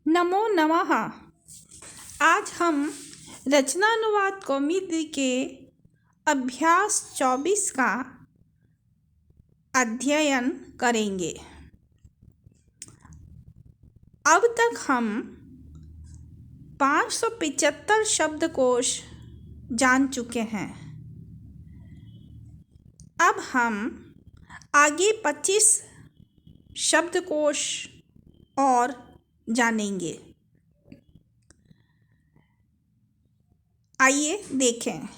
नमो नमः। आज हम रचनानुवाद कौमुदी के अभ्यास 24 का अध्ययन करेंगे। अब तक हम 575 शब्दकोश जान चुके हैं। अब हम आगे 25 शब्दकोश और जानेंगे। आइए देखें।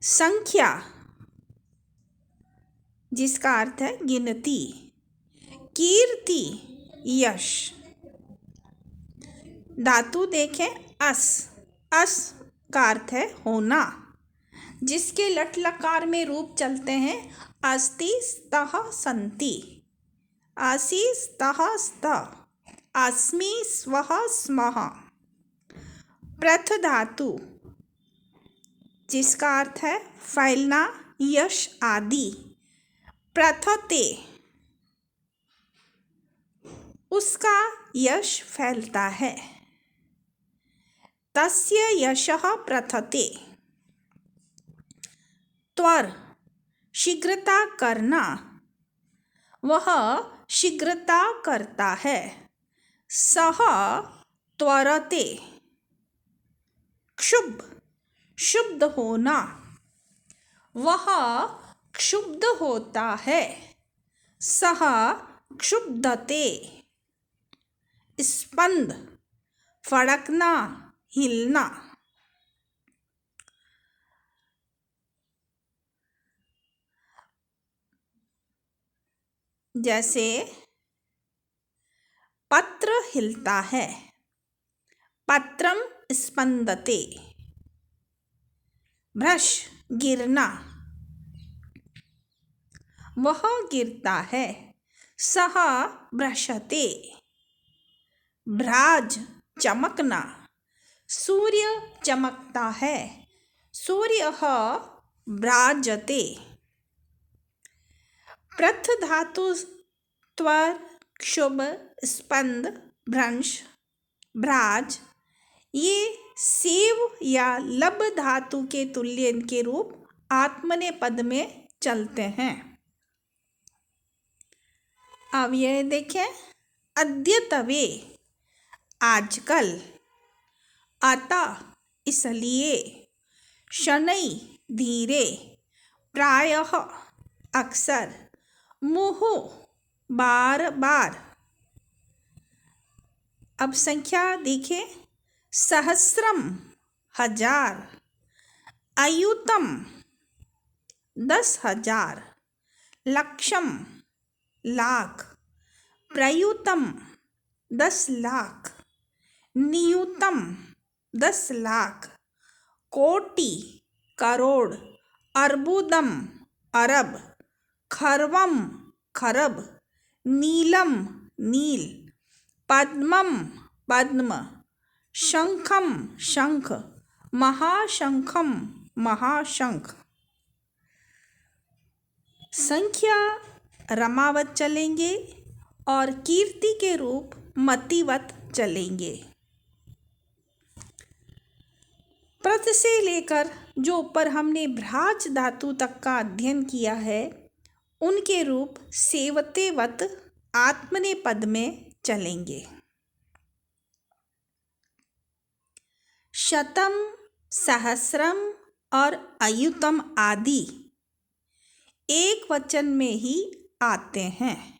संख्या, जिसका अर्थ है गिनती। कीर्ति, यश। धातु देखें, अस। अस का अर्थ है होना, जिसके लट लकार में रूप चलते हैं अस्ति, स्तः, सन्ति। असि, स्तः, स्त। अस्मि, स्वः, स्मः। प्रथ धातु, जिसका अर्थ है फैलना, यश आदि। प्रथते, उसका यश फैलता है। तस्य यशः प्रथते। त्वर, शीघ्रता करना, वह शीघ्रता करता है। सः त्वरते। क्षुब्ध, शुद्ध होना, वह क्षुब्ध होता है। सः क्षुब्धते। स्पंद, फड़कना, हिलना। जैसे पत्र हिलता है, पत्रम स्पंदते। भ्रश, गिरना, वह गिरता है। सः भ्रशते। भ्राज, चमकना, सूर्य चमकता है। सूर्यः भ्राजते। प्रथ धातु त्वर, क्षुभ, स्पंद, भ्रंश, भ्राज, ये सेव या लब धातु के तुल्य के रूप आत्मनेपद में चलते हैं। अब यह देखें। अद्यतवे, आजकल। अतः, इसलिए। शनै, धीरे। प्रायः, अक्सर। मुहुः, बार बार। अब संख्या देखें। सहस्रम, हजार। अयुतम, 10,000। लक्षम, लाख। प्रयुतम, 10 लाख। नियुतम, 10 लाख। कोटि, करोड़। अर्बुदम, अरब। खर्वम, खरब। नीलम, नील। पद्मम, पद्म। शंखम, शंख। महाशंखम, महाशंख। संख्या रमावत चलेंगे और कीर्ति के रूप मतिवत चलेंगे। प्रथ से लेकर जो ऊपर हमने भ्राज धातु तक का अध्ययन किया है, उनके रूप सेवतेवत आत्मनेपद में चलेंगे। शतम, सहस्रम और अयुतम आदि एक वचन में ही आते हैं।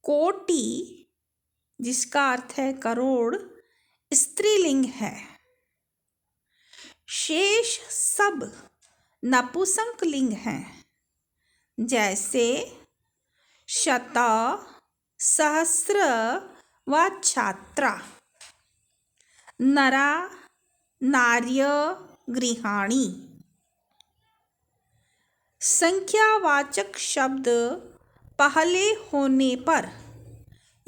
कोटि, जिसका अर्थ है करोड़, स्त्रीलिंग है। शेष सब नपुंसकलिंग हैं। जैसे शत, सहस्र व छात्रा। नरा, नार्य, गृहाणी। संख्यावाचक शब्द पहले होने पर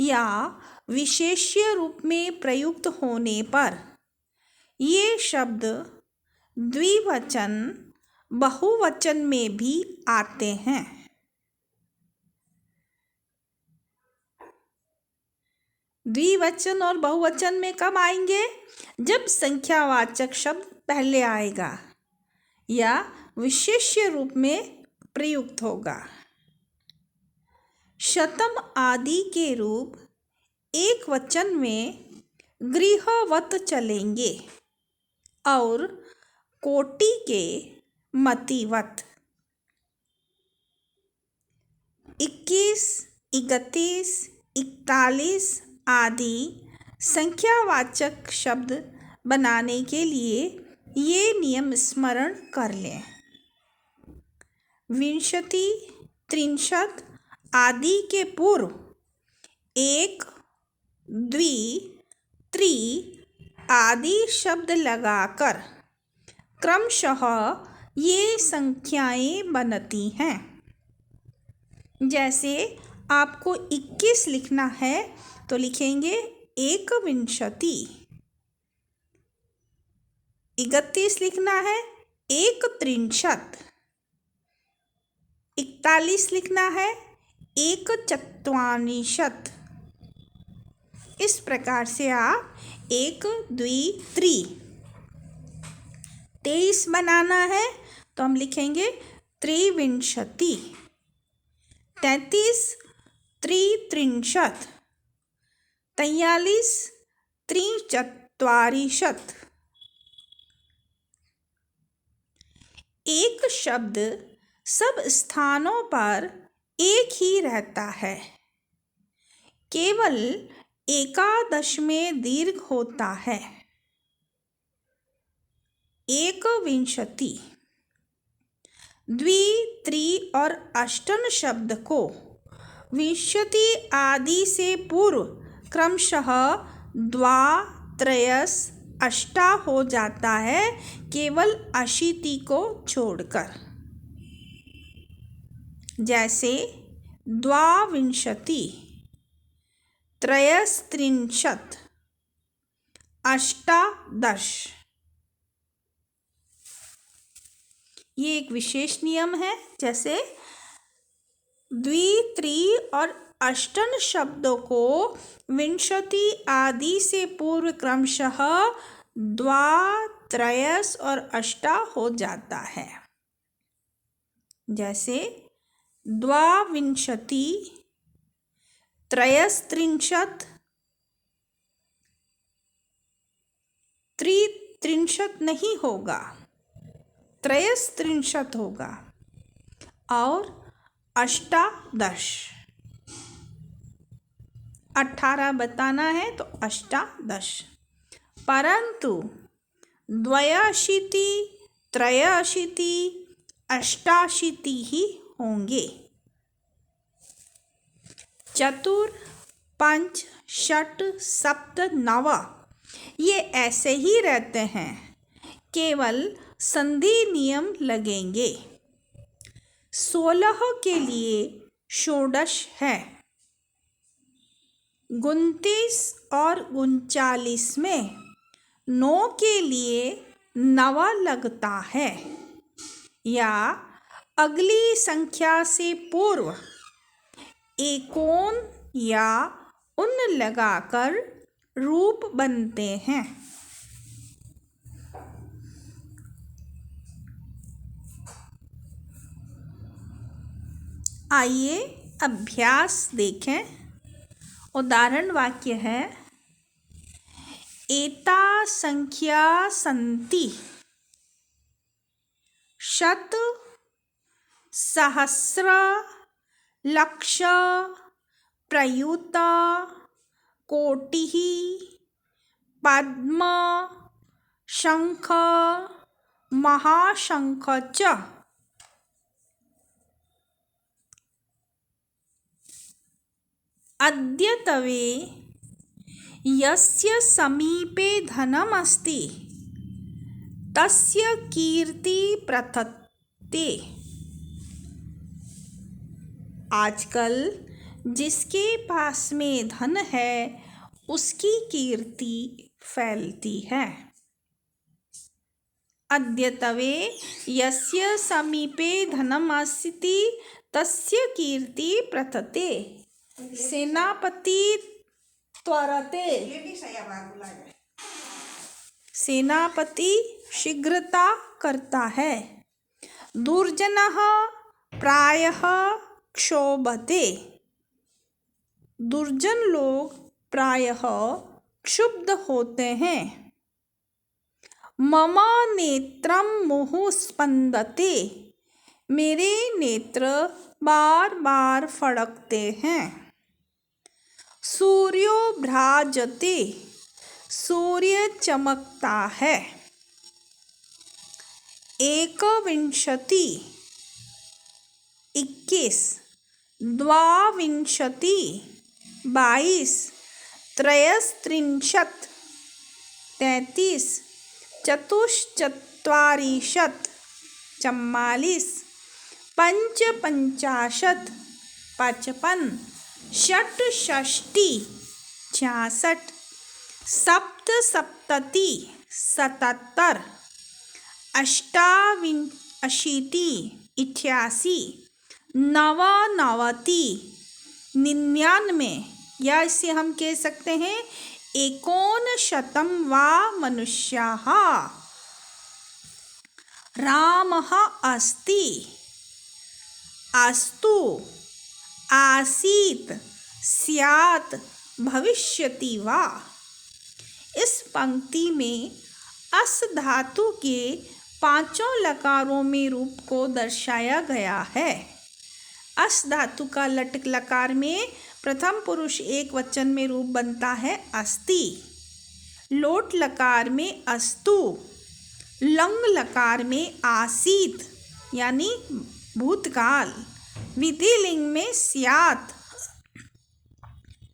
या विशेष्य रूप में प्रयुक्त होने पर ये शब्द द्विवचन, बहुवचन में भी आते हैं। द्विवचन और बहुवचन में कब आएंगे? जब संख्यावाचक शब्द पहले आएगा या विशेष्य रूप में प्रयुक्त होगा। शतम आदि के रूप एक वचन में गृहवत चलेंगे और कोटि के मतिवत। 21, 31, 41 आदि संख्यावाचक शब्द बनाने के लिए ये नियम स्मरण कर लें। विंशति, त्रिंशत आदि के पूर्व एक, द्वि, त्रि आदि शब्द लगाकर क्रमशः ये संख्याएं बनती हैं। जैसे आपको 21 लिखना है तो लिखेंगे एकविंशति। 31 लिखना है एकत्रिंशत्। 41 लिखना है एकचत्वारिंशत्। इस प्रकार से आप एक, द्वि, त्रि। 23 बनाना है तो हम लिखेंगे त्रिविंशति। 33 त्रित्रिंशत्। 43 त्रिचत्वारिंशत्। एक शब्द सब स्थानों पर एक ही रहता है, केवल एकादश में दीर्घ होता है। एकविंशति। द्वि, त्रि और अष्टन शब्द को विंशति आदि से पूर्व क्रमशः द्वा, त्रयस, अष्टा हो जाता है, केवल अशीति को छोड़कर। जैसे द्वाविंशति, त्रयस्त्रिंशत्, अष्टादश। ये एक विशेष नियम है। जैसे द्वि, त्रि और अष्टन शब्दों को विंशति आदि से पूर्व क्रमशः द्वा, त्रयस और अष्टा हो जाता है। जैसे द्वाविंशति, त्रयस्त्रिंशत्, त्रित्रिंशत् नहीं होगा, त्रयस्त्रिंशत् होगा। और अष्टादश, 18 बताना है तो अष्टादश। परंतु द्वयाशीति, त्रयाशीति, अष्टाशीति ही होंगे। चतुर, पंच, षट, सप्त, नव ये ऐसे ही रहते हैं, केवल संधि नियम लगेंगे। 16 के लिए षोडश है। 29 और 39 में 9 के लिए नवा लगता है, या अगली संख्या से पूर्व एकोन या उन लगाकर रूप बनते हैं। आइए अभ्यास देखें। उदाहरण वाक्य है, एता संख्या सन्ति शत, सहस्र, लक्ष, प्रयुत, कोटिः, पद्म, शंख, महाशंख च। अद्यतवे यस्य समीपे धनम् अस्ति तस्य कीर्ति प्रथते। आजकल जिसके पास में धन है उसकी कीर्ति फैलती है। अद्यतवे यस्य समीपे धनम् अस्ति तस्य कीर्ति प्रथते। सेनापति त्वरते, सेनापति शीघ्रता करता है। दुर्जनः प्रायः क्षोभते, दुर्जन लोग प्रायः क्षुब्ध होते हैं। मम नेत्रं मुहुस्पन्दते, मेरे नेत्र बार बार फड़कते हैं। सूर्यो भ्राजते, सूर्य चमकता है। एकविंशति 21, द्वाविंशति 22, त्रयस्त्रिंशत् 33, चतुश्चत्वारिंशत् 44, पंचपंचाशत् 55, षट्षष्टि 66, सप्तसप्तति 77, अष्टाविंशति 88, नवानवति 99, या इसे हम कह सकते हैं एकोनशतं वा मनुष्याः। रामः अस्ति, अस्तु, आसीत्, स्यात्, भविष्यति वा। इस पंक्ति में अस धातु के पांचों लकारों में रूप को दर्शाया गया है। अस धातु का लट लकार में प्रथम पुरुष एक वचन में रूप बनता है अस्ति, लोट लकार में अस्तु, लंग लकार में आसीत यानी भूतकाल, विधिलिंग में स्यात्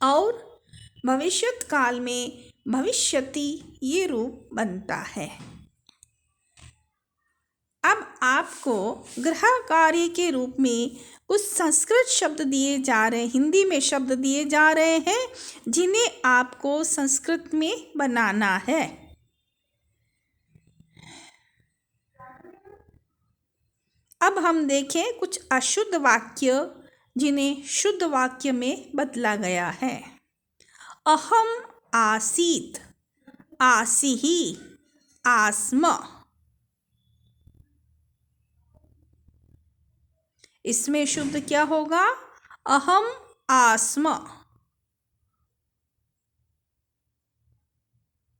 और भविष्यत काल में भविष्यति ये रूप बनता है। अब आपको गृह कार्य के रूप में कुछ संस्कृत शब्द दिए जा रहे, हिंदी में शब्द दिए जा रहे हैं जिन्हें आपको संस्कृत में बनाना है। अब हम देखें कुछ अशुद्ध वाक्य जिन्हें शुद्ध वाक्य में बदला गया है। अहम आसीत, आसिहि, आस्म। इसमें शुद्ध क्या होगा? अहम आस्म,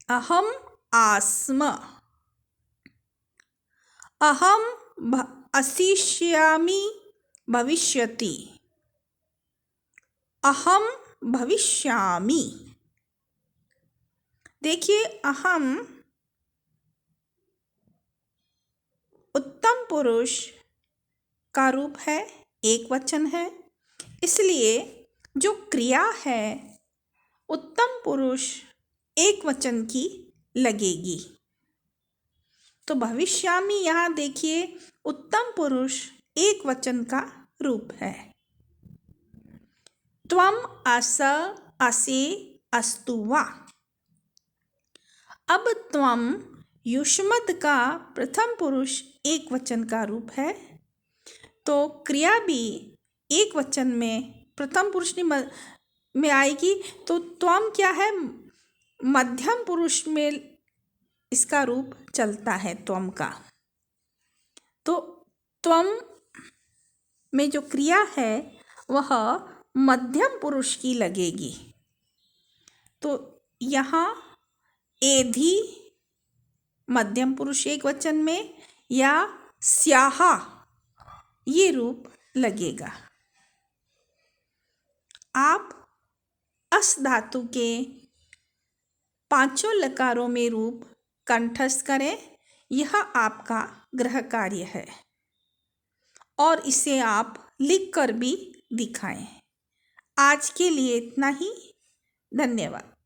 अहम आस्म। अहम असिष्यामि, भविष्यति, अहम भविष्यामि। देखिए, अहम उत्तम पुरुष का रूप है, एक वचन है, इसलिए जो क्रिया है उत्तम पुरुष एक वचन की लगेगी। तो भविष्यामि यहाँ देखिए उत्तम पुरुष एक वचन का रूप है। त्वम, अस, असे, अस्तु वा। अब त्वम युष्मद् का प्रथम पुरुष एक वचन का रूप है, तो क्रिया भी एक वचन में प्रथम पुरुष में आएगी। तो त्वम क्या है? मध्यम पुरुष में इसका रूप चलता है त्वम का। तो त्वम में जो क्रिया है वह मध्यम पुरुष की लगेगी। तो यहाँ एधि मध्यम पुरुष एक वचन में या स्याह ये रूप लगेगा। आप अस धातु के पांचों लकारों में रूप कंठस्थ करें, यह आपका गृह कार्य है और इसे आप लिख कर भी दिखाएं। आज के लिए इतना ही। धन्यवाद।